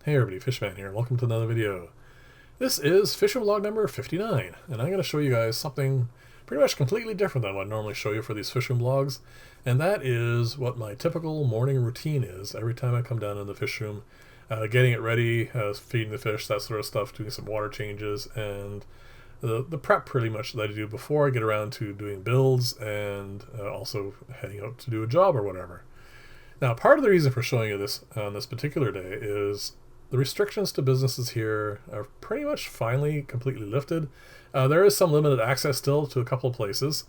Hey everybody, Fishman here. Welcome to another video. This is fishing vlog number 59, and I'm going to show you guys something pretty much completely different than what I normally show you for these fishing vlogs, and that is what my typical morning routine is every time I come down in the fish room, getting it ready, feeding the fish, that sort of stuff, doing some water changes, and the prep pretty much that I do before I get around to doing builds and also heading out to do a job or whatever. Now, part of the reason for showing you this on this particular day is the restrictions to businesses here are pretty much finally completely lifted. There is some limited access still to a couple of places,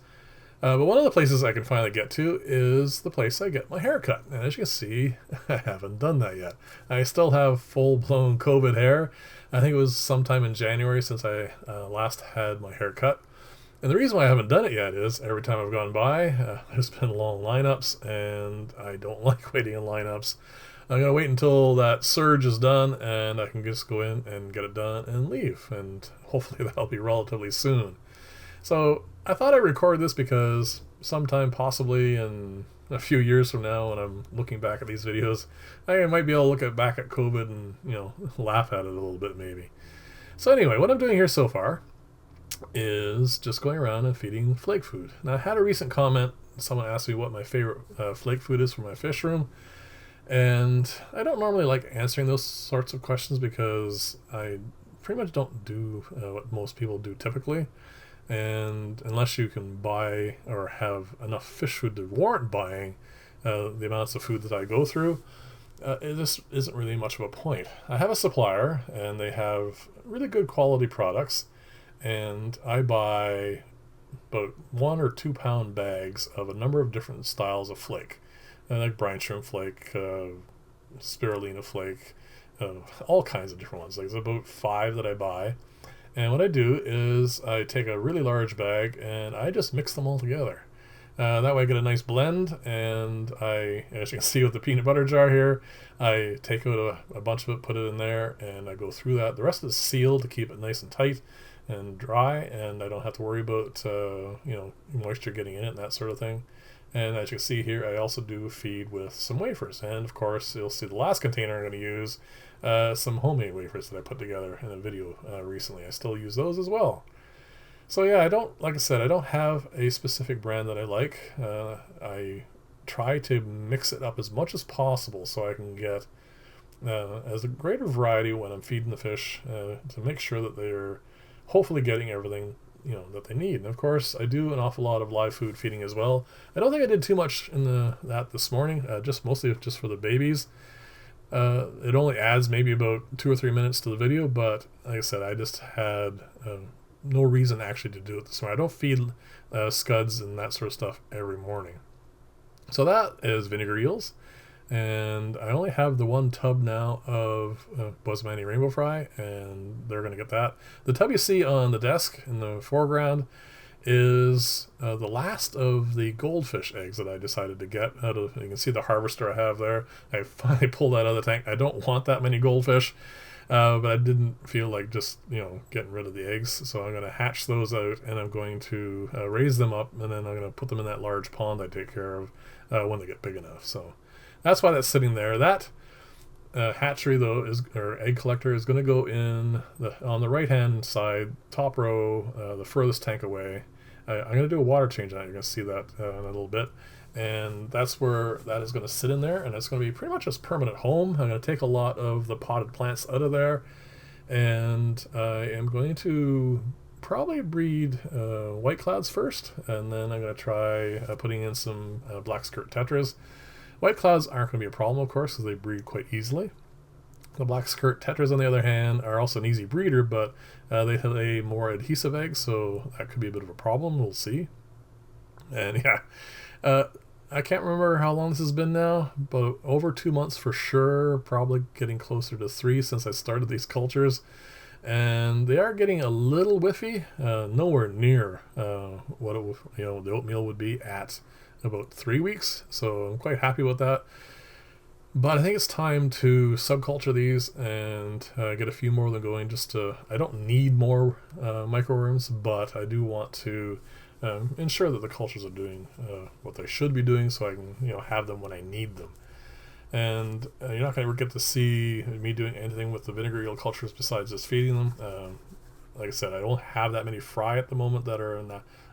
but one of the places I can finally get to is the place I get my hair cut. And as you can see, I haven't done that yet. I still have full-blown COVID hair. I think it was sometime in January since I last had my hair cut. And the reason why I haven't done it yet is every time I've gone by, there's been long lineups, and I don't like waiting in lineups. I'm going to wait until that surge is done, and I can just go in and get it done and leave. And hopefully that'll be relatively soon. So I thought I'd record this because sometime possibly in a few years from now when I'm looking back at these videos, I might be able to look back at COVID and, laugh at it a little bit maybe. So anyway, what I'm doing here so far is just going around and feeding flake food. Now I had a recent comment, someone asked me what my favorite flake food is for my fish room, and I don't normally like answering those sorts of questions because I pretty much don't do what most people do typically, and unless you can buy or have enough fish food to warrant buying the amounts of food that I go through, it just isn't really much of a point. I have a supplier and they have really good quality products, and I buy about 1 or 2 pound bags of a number of different styles of flake, like brine shrimp flake, spirulina flake, all kinds of different ones. Like there's about 5 that I buy, and what I do is I take a really large bag and I just mix them all together. That way I get a nice blend, and as you can see with the peanut butter jar here, I take out a bunch of it, put it in there, and I go through that. The rest is sealed to keep it nice and tight and dry, and I don't have to worry about moisture getting in it and that sort of thing. And as you can see here, I also do feed with some wafers, and of course you'll see the last container I'm going to use some homemade wafers that I put together in a video recently. I still use those as well. So yeah, like I said, I don't have a specific brand that I like. I try to mix it up as much as possible so I can get as a greater variety when I'm feeding the fish to make sure that they're hopefully getting everything that they need. And of course I do an awful lot of live food feeding as well. I don't think I did too much in that this morning, just mostly just for the babies. It only adds maybe about 2 or 3 minutes to the video, but like I said, I just had no reason actually to do it this morning. I don't feed scuds and that sort of stuff every morning. So that is vinegar eels, and I only have the 1 tub now of Boesemani rainbow fry, and they're going to get that. The tub you see on the desk in the foreground is the last of the goldfish eggs that I decided to get out of. You can see the harvester I have there. I finally pulled that out of the tank. I don't want that many goldfish, but I didn't feel like just getting rid of the eggs, so I'm going to hatch those out, and I'm going to raise them up, and then I'm going to put them in that large pond I take care of when they get big enough. So that's why that's sitting there. That hatchery though or egg collector is going to go in on the right hand side, top row, the furthest tank away. I'm going to do a water change on it. You're going to see that in a little bit, and that's where that is going to sit in there, and it's going to be pretty much its permanent home. I'm going to take a lot of the potted plants out of there, and I am going to probably breed white clouds first, and then I'm going to try putting in some black skirt tetras. White clouds aren't going to be a problem, of course, because they breed quite easily. The black skirt tetras, on the other hand, are also an easy breeder, but they have a more adhesive egg, so that could be a bit of a problem. We'll see. And yeah, I can't remember how long this has been now, but over 2 months for sure, probably getting closer to 3 since I started these cultures. And they are getting a little whiffy, nowhere near what the oatmeal would be at about 3 weeks, so I'm quite happy with that. But I think it's time to subculture these and get a few more of them going. I don't need more microworms, but I do want to ensure that the cultures are doing what they should be doing, so I can have them when I need them. And you're not going to ever get to see me doing anything with the vinegar eel cultures besides just feeding them. Like I said, I don't have that many fry at the moment that are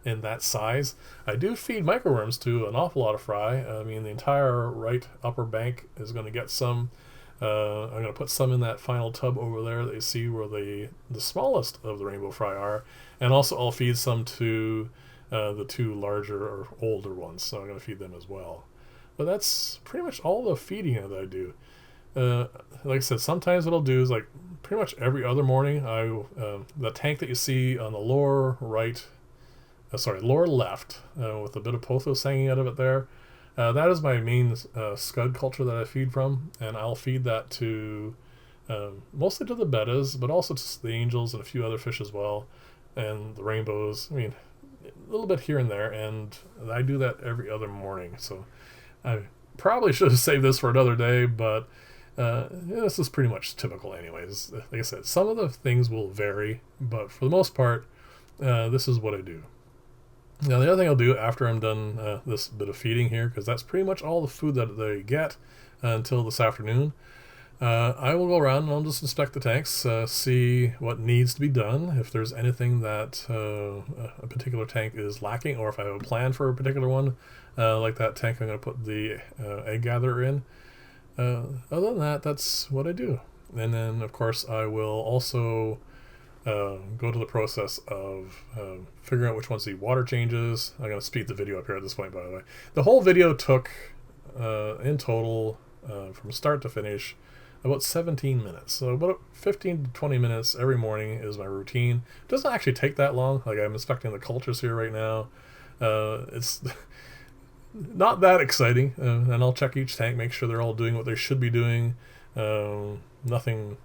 in that size. I do feed microworms to an awful lot of fry. I mean, the entire right upper bank is going to get some. I'm going to put some in that final tub over there that you see where the smallest of the rainbow fry are. And also I'll feed some to the two larger or older ones. So I'm going to feed them as well. But that's pretty much all the feeding that I do. Like I said, sometimes what I'll do is, like, pretty much every other morning, the tank that you see on the lower right, lower left, with a bit of pothos hanging out of it there, that is my main scud culture that I feed from, and I'll feed that to mostly to the bettas, but also to the angels and a few other fish as well, and the rainbows. I mean, a little bit here and there, and I do that every other morning. So I probably should have saved this for another day, but this is pretty much typical anyways. Like I said, some of the things will vary, but for the most part, this is what I do. Now, the other thing I'll do after I'm done this bit of feeding here, because that's pretty much all the food that they get until this afternoon, I will go around and I'll just inspect the tanks, see what needs to be done, if there's anything that a particular tank is lacking, or if I have a plan for a particular one, like that tank I'm going to put the egg gatherer in. Other than that, that's what I do. And then, of course, I will also go to the process of figuring out which ones need water changes. I'm going to speed the video up here at this point, by the way. The whole video took, in total, from start to finish, about 17 minutes. So about 15 to 20 minutes every morning is my routine. It doesn't actually take that long. Like, I'm inspecting the cultures here right now. It's not that exciting, and I'll check each tank, make sure they're all doing what they should be doing. Nothing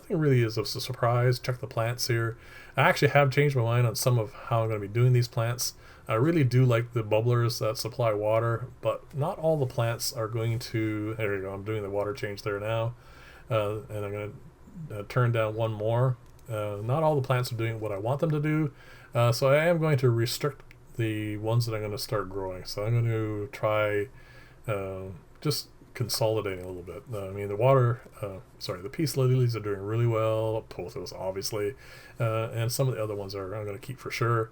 really is a surprise. Check the plants here. I actually have changed my mind on some of how I'm going to be doing these plants. I really do like the bubblers that supply water, but not all the plants are going to... There you go, I'm doing the water change there now. And I'm going to turn down one more. Not all the plants are doing what I want them to do, so I am going to restrict the ones that I'm going to start growing. So I'm going to try just consolidating a little bit. I mean, the peace lilies are doing really well, pothos obviously, and some of the other ones I'm going to keep for sure.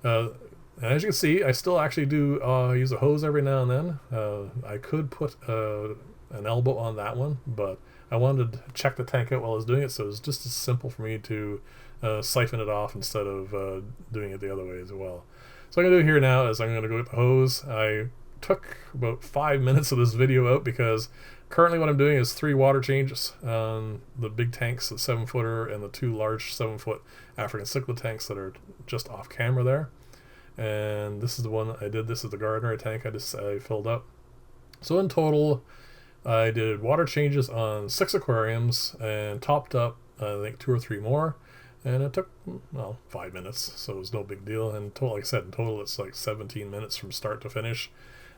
And as you can see, I still actually do use a hose every now and then. I could put an elbow on that one, but I wanted to check the tank out while I was doing it, so it was just as simple for me to siphon it off instead of doing it the other way as well. So what I'm going to do here now is I'm going to go with the hose. I took about 5 minutes of this video out because currently what I'm doing is 3 water changes on the big tanks, the 7-footer, and the 2 large 7-foot African cichlid tanks that are just off camera there. And this is the one I did. This is the Gardner tank I filled up. So in total, I did water changes on 6 aquariums and topped up, I think, 2 or 3 more. And it took, well, 5 minutes, so it was no big deal. And total, like I said, in total it's like 17 minutes from start to finish.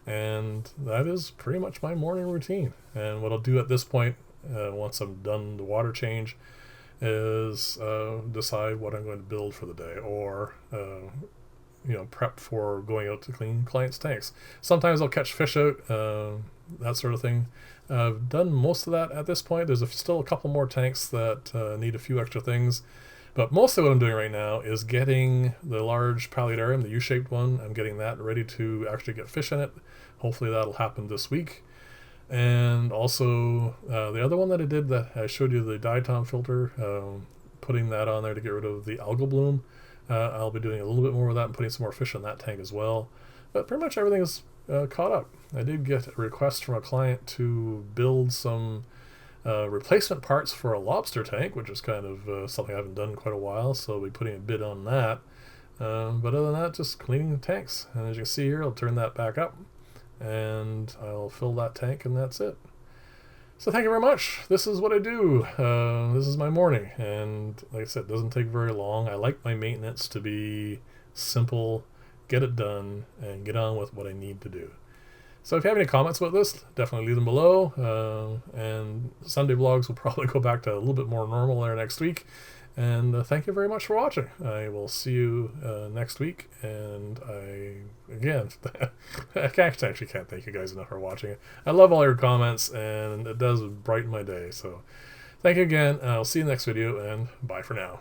And that is pretty much my morning routine. And what I'll do at this point, once I'm done the water change, is decide what I'm going to build for the day, or prep for going out to clean clients' tanks. Sometimes I'll catch fish out, that sort of thing. I've done most of that at this point. There's still a couple more tanks that need a few extra things. But mostly what I'm doing right now is getting the large paludarium, the U-shaped one. I'm getting that ready to actually get fish in it. Hopefully that'll happen this week. And also the other one that I did, that I showed you, the diatom filter, putting that on there to get rid of the algal bloom. I'll be doing a little bit more with that and putting some more fish in that tank as well. But pretty much everything is caught up. I did get a request from a client to build some replacement parts for a lobster tank, which is kind of something I haven't done in quite a while, so I'll be putting a bid on that. But other than that, just cleaning the tanks. And as you can see here, I'll turn that back up and I'll fill that tank, and that's it. So thank you very much. This is what I do. This is my morning, and like I said, it doesn't take very long. I like my maintenance to be simple, get it done, and get on with what I need to do. So if you have any comments about this, definitely leave them below. And Sunday vlogs will probably go back to a little bit more normal there next week. And thank you very much for watching. I will see you next week. And again, I actually can't thank you guys enough for watching. I love all your comments, and it does brighten my day. So thank you again. I'll see you next video, and bye for now.